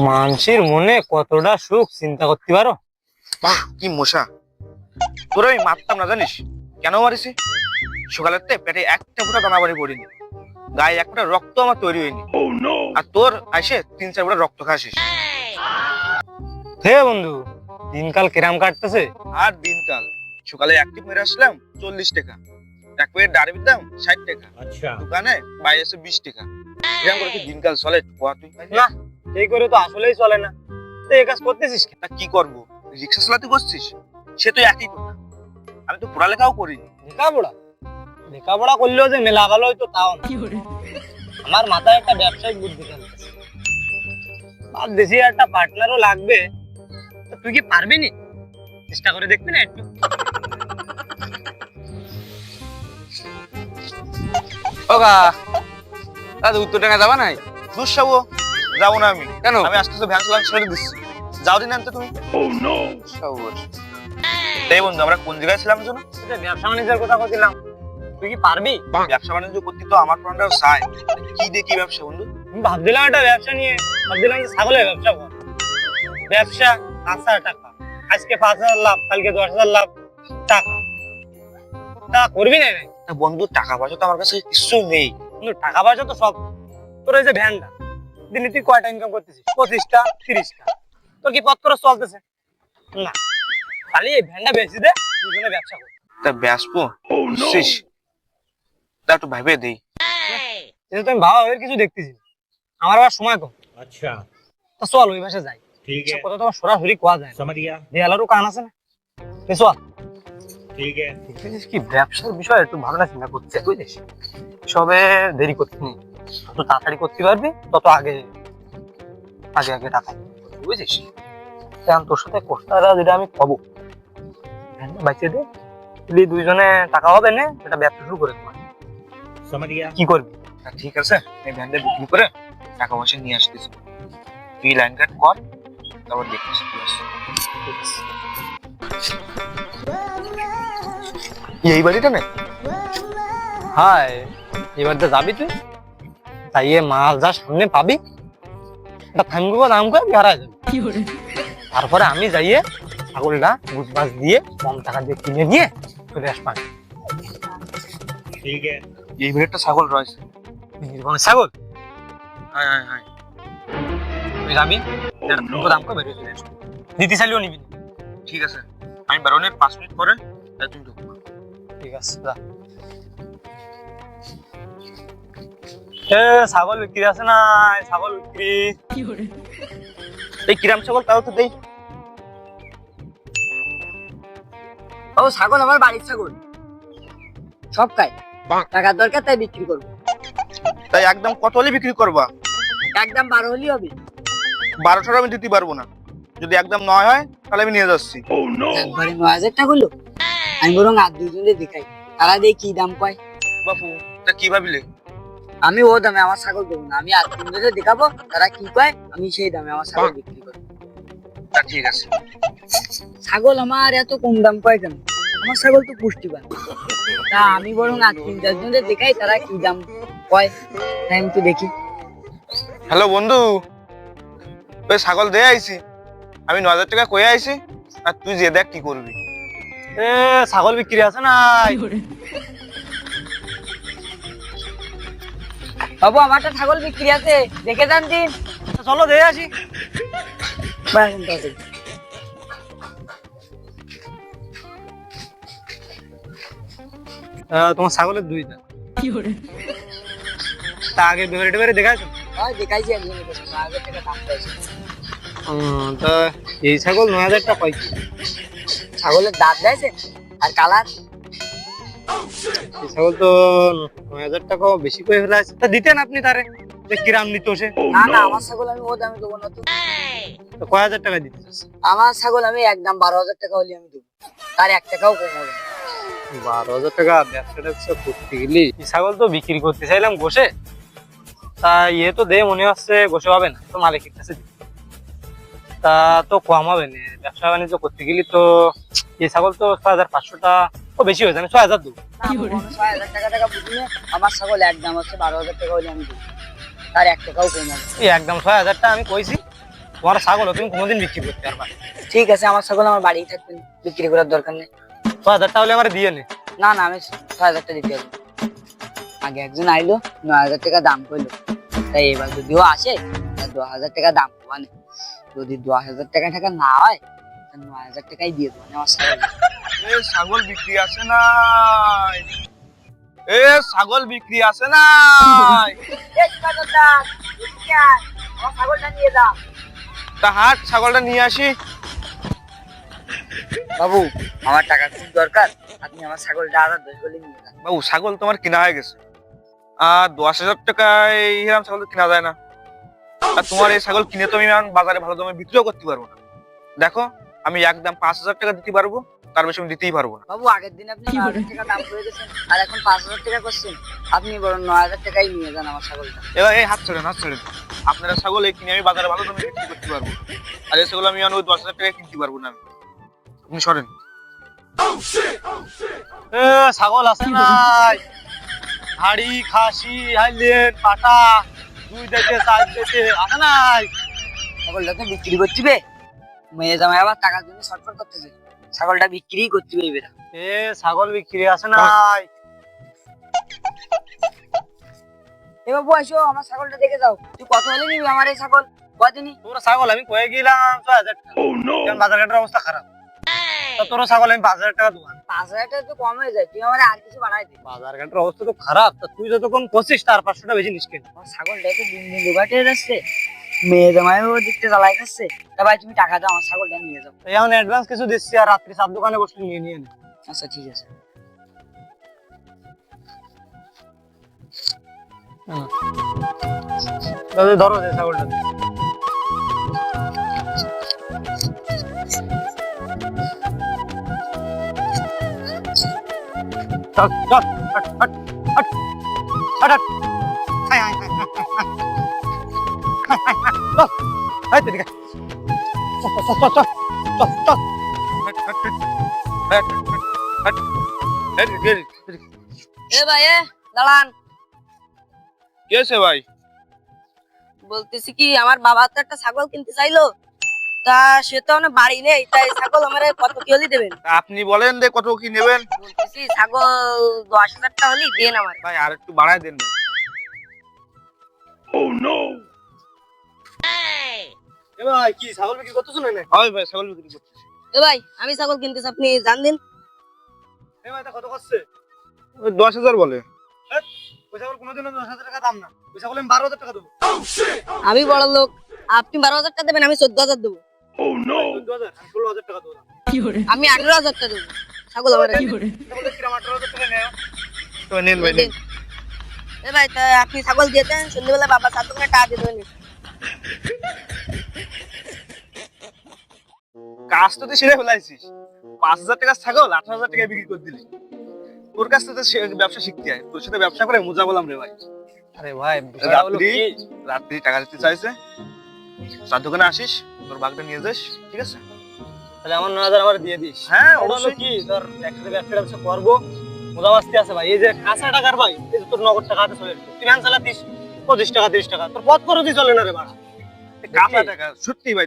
মানুষের মনে কতটা সুখ চিন্তা করতে পারো? বাহ, কি মশা! তোর আমি মারতাম না জানিস? কেন মারিস? সকালের পেটে একটা ফোঁটা দানা বাড়ি পড়িনি, গায়ে এক ফোঁটা রক্ত আমার তৈরি হয়নি, আর তোর আসে 3-4 ফোঁটা রক্ত খাসিস। হে বন্ধু, দিনকাল কিরাম কাটতেছে? আর দিনকাল, সকালে অ্যাক্টিভ মেরে আসলাম 40 টাকা, এক প্লেট ডারবির দাম 60 টাকা, দোকানে বাইরে 20 টাকা। এরকম করে কি দিনকাল চলে? তুই না, এই করে তো আসলেই চলে না। তো এই কাজ করতেছিস কি? কি করবো? রিক্সা চালাতে বসছিস, সে তো একই কথা। আমি তো পড়ালেখাও করিনি। লেখাপড়া করলেও যে মেলা ভালো হইতো তাও না। আমার মাথায় একটা ব্যবসায়িক বুদ্ধি চলতেছে, ভাবতেছি একটা পার্টনারও লাগবে। তো তুই কি পারবি নি? চেষ্টা করে দেখবি না একটু? ওগা দাদা উত্তর টাকা যাবা নাই? দুঃসাবো যাবো না আমি। কেন? আমি আজকে তো ভ্যান চালান ছেড়ে দিচ্ছি। যাও দিন আনতে তুমি। এই বন্ধু, আমরা কোন জায়গায় ছিলাম যেন? ব্যবসা বাণিজ্যের কথা বলছিলাম, তুই কি পারবি? ব্যবসা বাণিজ্য করতে তো আমার প্রাণটাও চাই। কি দিয়ে কি ব্যবসা বন্ধু? আমি ভাবছিলাম একটা ব্যবসা নিয়ে, ভাবছিলাম যে ছাগলের ব্যবসা কর। ব্যবসা 5,000 টাকা, আজকে 5,000 লাভ, কালকে 10,000 লাভ টাকা। তা করবি না? বন্ধু, টাকা পয়সা তো আমার কাছে কিছু নেই। কিন্তু টাকা পয়সা তো সব। তোর এই যে ভ্যানটা দিনে তুই কয়টা ইনকাম করতেছিস? 25টা 30টা। তোর কি পথ খরচ চলতেছে না? খালি এই ভ্যানটা বেশি দে, দুজনে ব্যবসা কর। তা বেসবো বুঝছিস? তা একটু ভাইবে দেই। কিন্তু তুমি ভাবা এর কিছু দেখতেছি, আমার আবার সময় কম। अच्छा তো চল ওই ভাষা যাই। ठीक है কথা তো আমার সরাসরি কোয়া যায় না, समझ गया দেয়ালেরও কান আছে না। চল। ठीक है কি ব্যবসার বিষয় একটু ভাবনা চিন্তা করতে বুঝছিস? সবে দেরি করতে নেই, যত তাড়াতাড়ি করতে পারবি তত আগে আগে আগে টাকা বুঝছিস? কারণ তোর সাথে কোষ্টারা যেটা আমি পাবো বাইচে দে, তুই দুইজনে টাকা হবে না, এটা ব্যবসা শুরু করে দেবো। समझ गया কি করবি? ঠিক আছে, এই ভ্যানটা বিক্রি করে টাকা পয়সা নিয়ে আসতেছি। তুই লাইন কাট কর, তারপর দেখিস কি আছে। এই বাড়িটা না? হাই, এবার তো যাবি তুই, তাই এ মাল যা সামনে পাবি এটা থামবো দাম করে হারাই যাবে। তারপরে আমি যাইয়ে ছাগলটা বুঝবাস দিয়ে কম টাকা দিয়ে কিনে নিয়ে চলে আসবো। ठीक है এই বাড়িটা ছাগল রয়েছে। নির্বাণের ছাগল? হ্যাঁ হ্যাঁ হ্যাঁ। তুই যাবি, থামবো দাম করে বেরিয়ে চলে আসবো। দিতে চাইলেও নিবি না। ঠিক আছে, আমি বেরোনের 5 মিনিট পরে তুমি ঢুকবো। ঠিক আছে, যা। ছাগল বিক্রি আছে না? ছাগল বিক্রি। এই কিরাম ছাগল তাও তো দেই। ও ছাগল আমার বাড়ির ছাগল, সব খায়, টাকার দরকার তাই বিক্রি করবো। তাই একদম কত হলে বিক্রি করবা? একদম 12 হলেই হবে। 12টার আমি দিতে পারবো না, যদি একদম 9 হয় তাহলে আমি নিয়ে যাচ্ছি। একবারে 9,000 টাকা হলো, আমি বরং আর দুজনে দেখাই, তারা দিয়ে কি দাম কয়। বাপু, তা কি ভাবিলে? আমি ও দামে আমার ছাগল দেবো না, আমি আর তিনজনে দেখাবো, তারা কি কয় আমি সেই দামে আমার ছাগল বিক্রি করবো। তা ঠিক আছে। ছাগল আমার এত কম দাম কয় কেন? আমার ছাগল তো পুষ্টিবান। তা আমি বরং আর 3-4 দেখাই, তারা কি দাম কয় তাই আমি তো দেখি। হ্যালো বন্ধু, ওই ছাগল দিয়ে আইছি, আমি 9,000 টাকা কয়ে আইছি, আর তুই যে দেখ কি করবি। ছাগল বিক্রি আছে না? বাবু আমারটা ছাগল বিক্রি আছে, দেখে যান দিন। চলো দিয়ে আসি। তোমার ছাগলের 2টা। তা আগে বেড়ে দেখাইছো? দেখাইছি একজনের কাছে, 9,000 টাকা দাম চাইছে। তা এই ছাগল 9,000 টাকা পাইছি। ছাগলের দাঁত দেখছেন আর কালার? এই ছাগল তো 9,000 টাকা বেশি করে ফেলা আছে। তা দিতেন আপনি তারে, যে কিরাম নিত সে। না না, আমার ছাগল আমি ও দামে দেবো না তো। তো কয় হাজার টাকা দিতে চাচ্ছেন? আমার ছাগল আমি একদম 12,000 টাকা হলে আমি দেবো, তার 1 টাকাও কম হবে না। 12,000 টাকা ব্যবসা করতে গেলি? এই ছাগল তো বিক্রি করতে চাইলাম গোশে, তা ইয়ে তো দে মনে হচ্ছে গোশে হবে না, তো মালিকের কাছে দিই। তা তো কম হবে না, ব্যবসা বাণিজ্য করতে গেলি তো। এই ছাগল তো 6,500 ও বেশি হয়েছে, আমি 6,000 দেবো। না, আমি কোনো 6,000 টাকা বুঝি না। আমার ছাগল একদম হচ্ছে 12,000 টাকা হলে আমি দেবো, তার 1 টাকাও কম হবে। এই একদম 6,000 টাকা আমি কইছি। তোমার ছাগল তুমি কোনোদিন বিক্রি করতে পারবা না। ঠিক আছে, আমার ছাগল আমার বাড়িই থাকবে, বিক্রি করার দরকার নেই। 6,000 টাকা হলে আমার দিয়ে নে। না না, আমি 6,000 টাকা দিতে হবে। আগে একজন আইলো, 9,000 টাকা দাম কইলো, তাই এবার যদিও আসে 2,000 টাকা দাম মানে, যদি 2,000 টাকা না হয় 9,000 টাকাই দিয়ে দেবো আমার ছাগল। ছাগল বিক্রি আছে নাই? ছাগল বিক্রি আছে নাই? আমার ছাগলটা নিয়ে যাও। তা হাট, ছাগলটা নিয়ে আসি। বাবু, আমার টাকা খুব দরকার, আপনি আমার ছাগলটা আরো 10 বলে নিয়ে যান। বাবু, ছাগল তোমার কিনা হয়ে গেছে, আর 10,000 টাকায় এরকম ছাগল তো কিনা যায় না। আর তোমার এই ছাগল কিনে তো আমি এখন বাজারে ভালো দামে বিক্রিও করতে পারবো না। দেখো, আমি একদম 5,000 টাকা দিতে পারবো, তার বেশি আমি দিতেই পারবো না। বাবু, আগের দিন আপনি 9,000 টাকা দাম করে গেছেন, আর এখন 5,000 টাকা করছেন। আপনি বরং 9,000 টাকাই নিয়ে যান আমার ছাগলটা। এবার এই হাত ছেড়েন, হাত ছেড়েন। আপনারা ছাগল এই কিনে আমি বাজারে ভালো দামে বিক্রি করতে পারবো, আর এই ছাগল আমি এখন ওই 10,000 টাকায় কিনতে পারবো না। আপনি সরেন। ছাগল আছে নাই? হাড়ি, খাসি, হাইলেন, পাটা, 2 দেখে 4 দেখে আছে নাই? ছাগলটা তো বিক্রি করছিবে, মেয়ে জামাই আবার টাকার জন্য ছটফট করতেছে, ছাগলটা বিক্রি করছিবে এবার। ছাগল বিক্রি আছে নাই? এ বাবু, আসো, আমার ছাগলটা দেখে যাও। তুই কত হলে নিবি আমার এই ছাগল? কদিনই তোর ছাগল আমি কয়ে গেলাম 6,000 টাকা। কারণ বাজার ঘাটের অবস্থা খারাপ। তা তোর ছাগল আমি 5,000 টাকা দেবো। 5,000 টাকা তো কম হয়ে যায়, তুই আমার আর কিছু বাড়াই দে। বাজার ঘাটের অবস্থা তো খারাপ, তা তুই যতক্ষণ করছিস তার 500 টাকা বেশি নিস কেন? আমার ছাগলটা তো দিন দিন দুবাটে যাচ্ছে, মেয়ে জামাইও দিকতে জ্বালাই খাচ্ছে। তা ভাই, তুমি টাকা দাও, আমার ছাগলটা নিয়ে যাও। এই এখন অ্যাডভান্স কিছু দিচ্ছি, আর রাত্রি চার দোকানে বসে নিয়ে নিয়ে নে। আচ্ছা, ঠিক আছে। দাদা ধরো যে ছাগলটা। চল চল, হট হট হট হট হট। হাই হাই হাই হাই হাই। হাই তেরি কা। চল চল চল চল চল চল। হাট, হাট, হাট, হাট, হাট, হাট, হাট, হাট। এ ভাই, দাঁড়ান। কি হয়েছে ভাই? বলতেছি কি, আমার বাবা তো একটা ছাগল কিনতে চাইলো, তা সে তো আমার বাড়ি নেই, তাই ছাগল আমার কত কি হলি দেবেন? তা আপনি বলেন যে কত কি নেবেন? বলতেছি ছাগল 10,000 টাকা হলি দেন আমার। ভাই আর একটু বাড়ায় দেন ভাই। এ ভাই, কি ছাগল বিক্রি করতেছ না? হয় ভাই, ছাগল বিক্রি করতেছি। এ ভাই, আমি ছাগল কিনতেছি, আপনি জান দিন। এ ভাই, তা কত করছে? ওই 10,000 বলে। ওই ছাগল কোনোদিনও 10,000 টাকা দাম না। ওই ছাগল আমি 12,000 টাকা দেবো। আমি বড় লোক, আপনি 12,000 টাকা দেবেন, আমি 14,000 দেবো। 14,000, আমি 16,000 টাকা দেবো। আমি 18,000 টাকা দেবো। ছাগল আমার ছাগলের কিরাম 18,000 টাকা নেও। তো নেন ভাই, নেন। এ ভাই, তা আপনি ছাগল দিয়ে দেন, সন্ধ্যেবেলা বাবা সাত দোকানে টাকা দিয়ে দেবেন। কাজ তো তুই সেরে ফেলাইছিস। 5,000 টাকা ছাগল 18,000 টাকায় বিক্রি করে দিলি। তোর কাছ থেকে তো ব্যবসা শিখতে হয়, তোর সাথে ব্যবসা করে মজা বললাম রে ভাই। আরে ভাই, বিষয়টা হলো রাত্রি কি? রাত্রি টাকা দিতে চাইছে, চার দোকানে আসিস, তোর বাগটা নিয়ে যাস, ঠিক আছে? তাহলে আমার 9,000 আমার দিয়ে দিস। হ্যাঁ, ওটা হলো অবশ্যই। কি, ধর একসাথে ব্যবসা করবো, মজা মাস্তি আছে ভাই। এই যে কাঁচা টাকার ভাই, এই যে তোর নগদ টাকা হাতে চলে আসছে, তুই ভ্যান চালাতিস 25 টাকা 30 টাকা, তোর পথ খরচই চলে না রে ভাড়া। কাঁচা টাকা সত্যি ভাই,